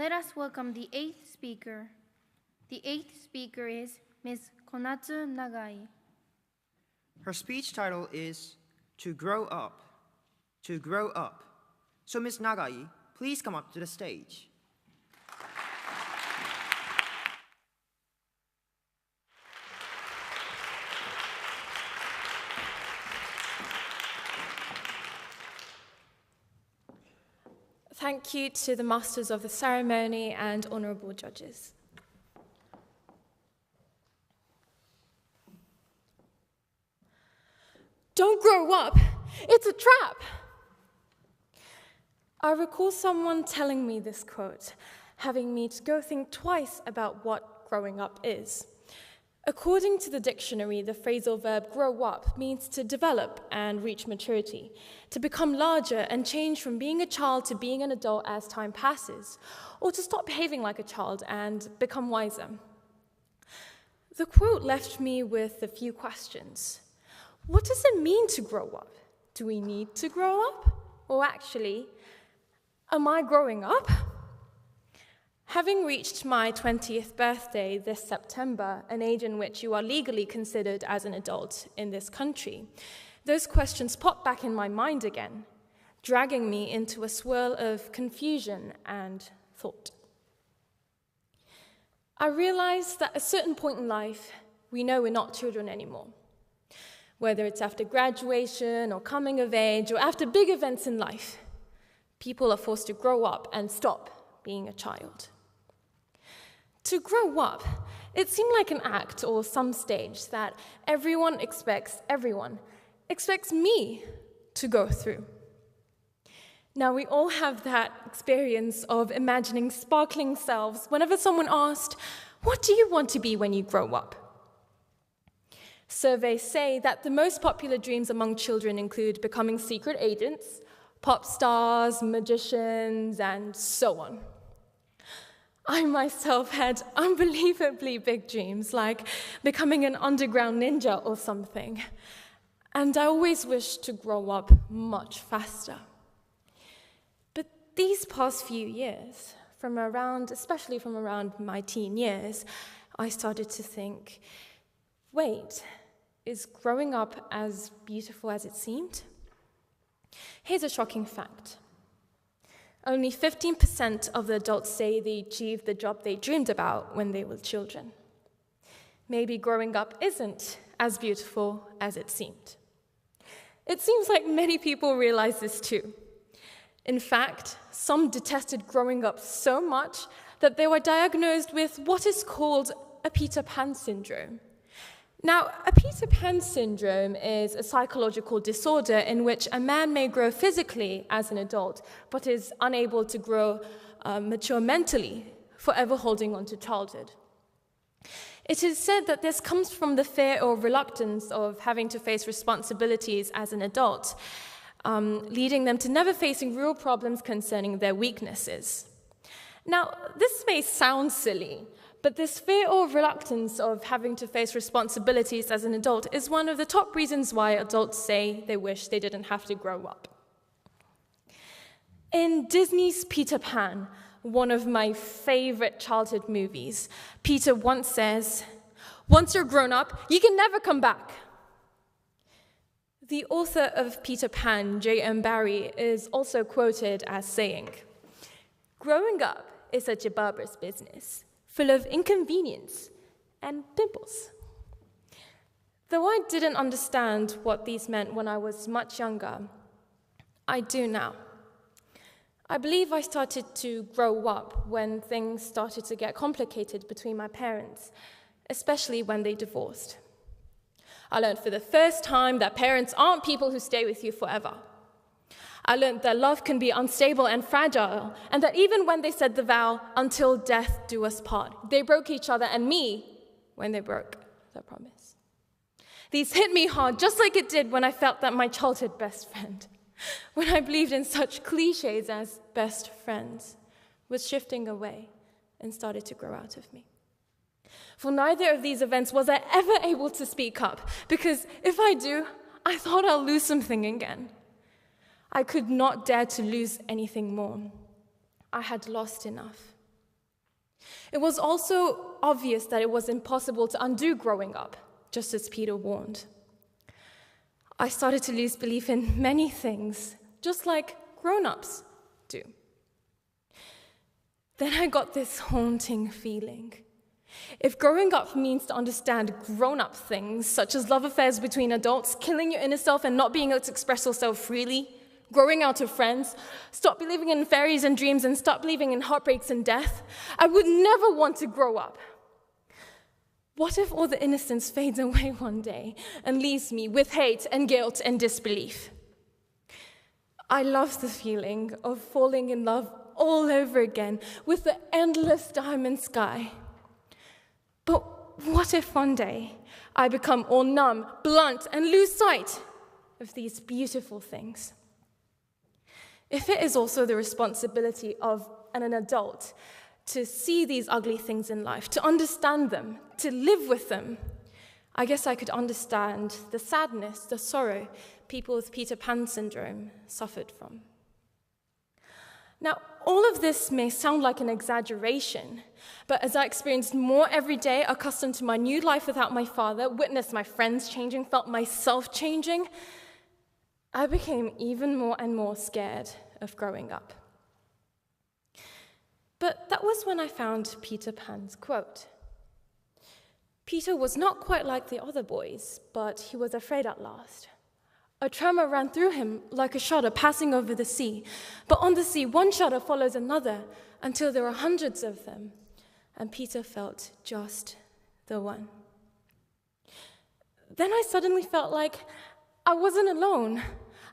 Let us welcome the eighth speaker. The eighth speaker is Ms. Konatsu Nagai. Her speech title is To Grow Up. To Grow Up. So Ms. Nagai, please come up to the stage. Thank you to the masters of the ceremony and honorable judges. Don't grow up, it's a trap. I recall someone telling me this quote, having me to go think twice about what growing up is. According to the dictionary, the phrasal verb grow up means to develop and reach maturity, to become larger and change from being a child to being an adult as time passes, or to stop behaving like a child and become wiser. The quote left me with a few questions. What does it mean to grow up? Do we need to grow up? Or actually, am I growing up? Having reached my 20th birthday this September, an age in which you are legally considered as an adult in this country, those questions popped back in my mind again, dragging me into a swirl of confusion and thought. I realized that at a certain point in life, we know we're not children anymore. Whether it's after graduation or coming of age or after big events in life, people are forced to grow up and stop being a child. To grow up, it seemed like an act or some stage that everyone expects me to go through. Now, we all have that experience of imagining sparkling selves whenever someone asked, "What do you want to be when you grow up?" Surveys say that the most popular dreams among children include becoming secret agents, pop stars, magicians, and so on. I myself had unbelievably big dreams, like becoming an underground ninja or something, and I always wished to grow up much faster. But these past few years, especially from around my teen years, I started to think, wait, is growing up as beautiful as it seemed? Here's a shocking fact. Only 15% of the adults say they achieved the job they dreamed about when they were children. Maybe growing up isn't as beautiful as it seemed. It seems like many people realize this too. In fact, some detested growing up so much that they were diagnosed with what is called a Peter Pan syndrome. Now, a Peter Pan syndrome is a psychological disorder in which a man may grow physically as an adult, but is unable to grow mature mentally, forever holding on to childhood. It is said that this comes from the fear or reluctance of having to face responsibilities as an adult, leading them to never facing real problems concerning their weaknesses. Now, this may sound silly, but this fear or reluctance of having to face responsibilities as an adult is one of the top reasons why adults say they wish they didn't have to grow up. In Disney's Peter Pan, one of my favorite childhood movies, Peter once says, "Once you're grown up, you can never come back." The author of Peter Pan, J.M. Barrie, is also quoted as saying, "Growing up is such a barbarous business, full of inconvenience and pimples." Though I didn't understand what these meant when I was much younger, I do now. I believe I started to grow up when things started to get complicated between my parents, especially when they divorced. I learned for the first time that parents aren't people who stay with you forever. I learned that love can be unstable and fragile, and that even when they said the vow, "Until death do us part," they broke each other and me when they broke their promise. These hit me hard, just like it did when I felt that my childhood best friend, when I believed in such cliches as best friends, was shifting away and started to grow out of me. For neither of these events was I ever able to speak up, because if I do, I thought I'll lose something again. I could not dare to lose anything more. I had lost enough. It was also obvious that it was impossible to undo growing up, just as Peter warned. I started to lose belief in many things, just like grown-ups do. Then I got this haunting feeling. If growing up means to understand grown-up things, such as love affairs between adults, killing your inner self and not being able to express yourself freely, growing out of friends, stop believing in fairies and dreams and stop believing in heartbreaks and death, I would never want to grow up. What if all the innocence fades away one day and leaves me with hate and guilt and disbelief? I love the feeling of falling in love all over again with the endless diamond sky. But what if one day I become all numb, blunt, and lose sight of these beautiful things? If it is also the responsibility of an adult to see these ugly things in life, to understand them, to live with them, I guess I could understand the sadness, the sorrow people with Peter Pan syndrome suffered from. Now, all of this may sound like an exaggeration, but as I experienced more every day, accustomed to my new life without my father, witnessed my friends changing, felt myself changing, I became even more and more scared of growing up. But that was when I found Peter Pan's quote. Peter was not quite like the other boys, but he was afraid at last. A tremor ran through him like a shudder passing over the sea. But on the sea, one shudder follows another until there were hundreds of them, and Peter felt just the one. Then I suddenly felt like I wasn't alone.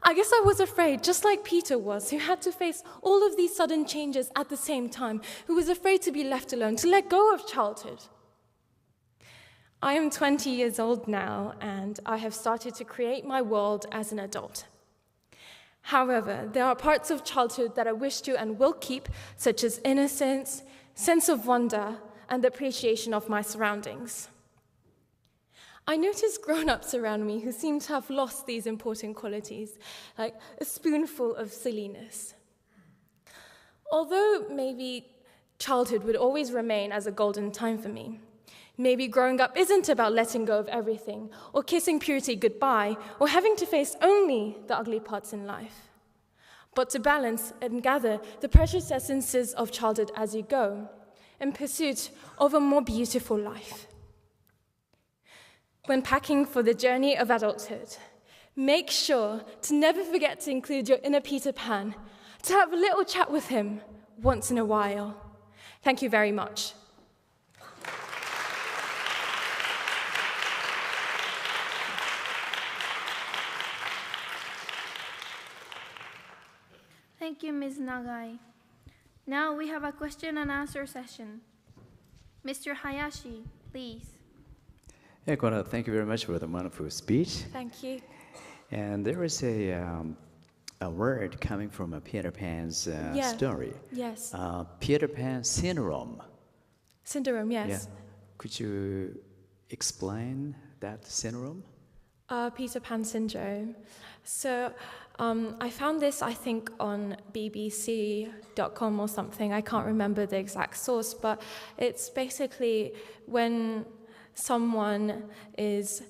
I guess I was afraid, just like Peter was, who had to face all of these sudden changes at the same time, who was afraid to be left alone, to let go of childhood. I am 20 years old now, and I have started to create my world as an adult. However, there are parts of childhood that I wish to and will keep, such as innocence, sense of wonder, and the appreciation of my surroundings. I notice grown-ups around me who seem to have lost these important qualities, like a spoonful of silliness. Although maybe childhood would always remain as a golden time for me, maybe growing up isn't about letting go of everything, or kissing purity goodbye, or having to face only the ugly parts in life, but to balance and gather the precious essences of childhood as you go, in pursuit of a more beautiful life. When packing for the journey of adulthood, make sure to never forget to include your inner Peter Pan, to have a little chat with him once in a while. Thank you very much. Thank you, Ms. Nagai. Now we have a question and answer session. Mr. Hayashi, please. Yeah, Konatsu, thank you very much for the wonderful speech. Thank you. And there is a word coming from a Peter Pan's story. Yes. Peter Pan syndrome. Syndrome, yes. Yeah. Could you explain that syndrome? Peter Pan syndrome. So I found this, I think, on BBC.com or something. I can't remember the exact source, but it's basically when someone is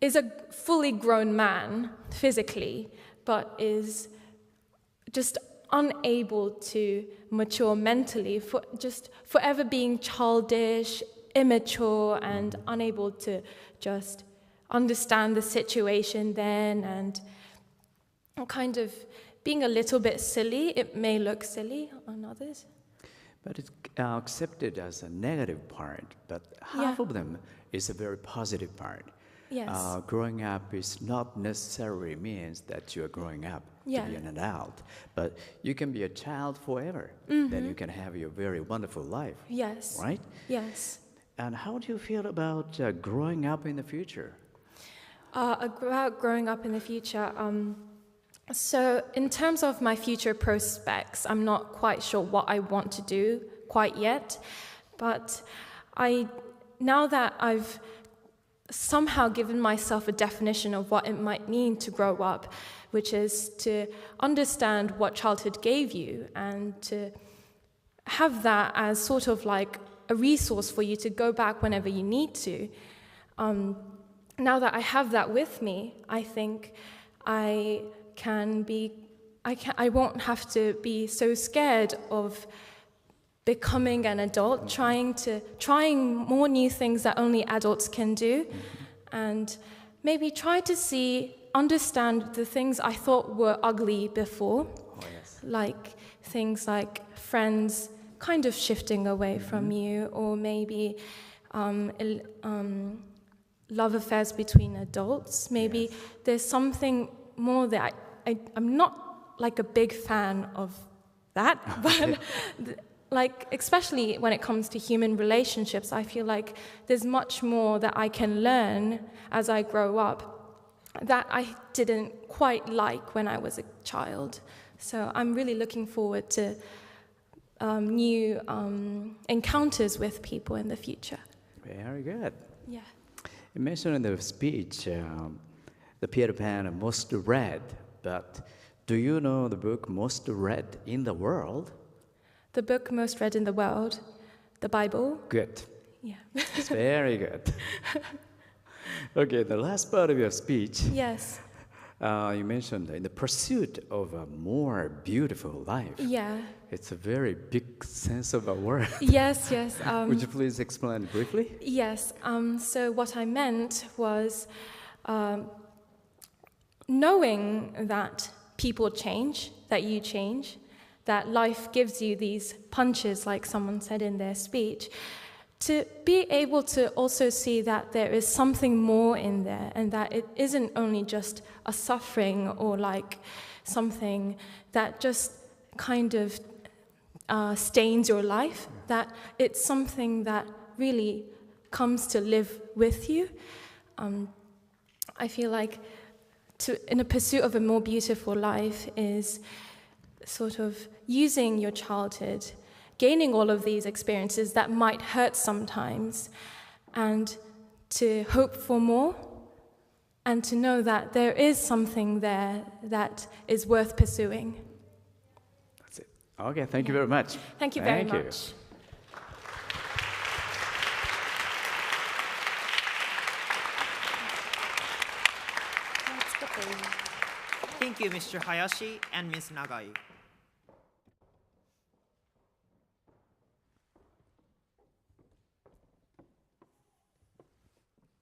a fully grown man physically, but is just unable to mature mentally, for just forever being childish, immature, and unable to just understand the situation then, and kind of being a little bit silly. It may look silly on others. But it's accepted as a negative part, but half of them is a very positive part. Yes. Growing up is not necessarily means that you're growing up to be an adult, but you can be a child forever. Then you can have your very wonderful life. Yes. Right? Yes. And how do you feel about growing up in the future? About growing up in the future, so in terms of my future prospects, I'm not quite sure what I want to do quite yet, but now that I've somehow given myself a definition of what it might mean to grow up, which is to understand what childhood gave you and to have that as sort of like a resource for you to go back whenever you need to. Now that I have that with me, I think I won't have to be so scared of becoming an adult, trying more new things that only adults can do, and maybe try to understand the things I thought were ugly before, like things like friends kind of shifting away from you, or maybe love affairs between adults. Maybe there's something more that I'm not like a big fan of that, but like especially when it comes to human relationships, I feel like there's much more that I can learn as I grow up that I didn't quite like when I was a child. So I'm really looking forward to new encounters with people in the future. Very good. Yeah. You mentioned in the speech the Peter Pan most read, but do you know the book most read in the world? The book most read in the world, the Bible. Good. Yeah. It's very good. Okay, the last part of your speech. Yes. You mentioned in the pursuit of a more beautiful life. Yeah. It's a very big sense of a word. Yes. Would you please explain briefly? Yes. So what I meant was knowing that people change, that you change, that life gives you these punches, like someone said in their speech, to be able to also see that there is something more in there, and that it isn't only just a suffering or like something that just kind of stains your life, that it's something that really comes to live with you. I feel like in a pursuit of a more beautiful life is sort of using your childhood, gaining all of these experiences that might hurt sometimes, and to hope for more, and to know that there is something there that is worth pursuing. That's it. Okay, thank you very much. Thank you very much. Thank you, Mr. Hayashi and Ms. Nagai.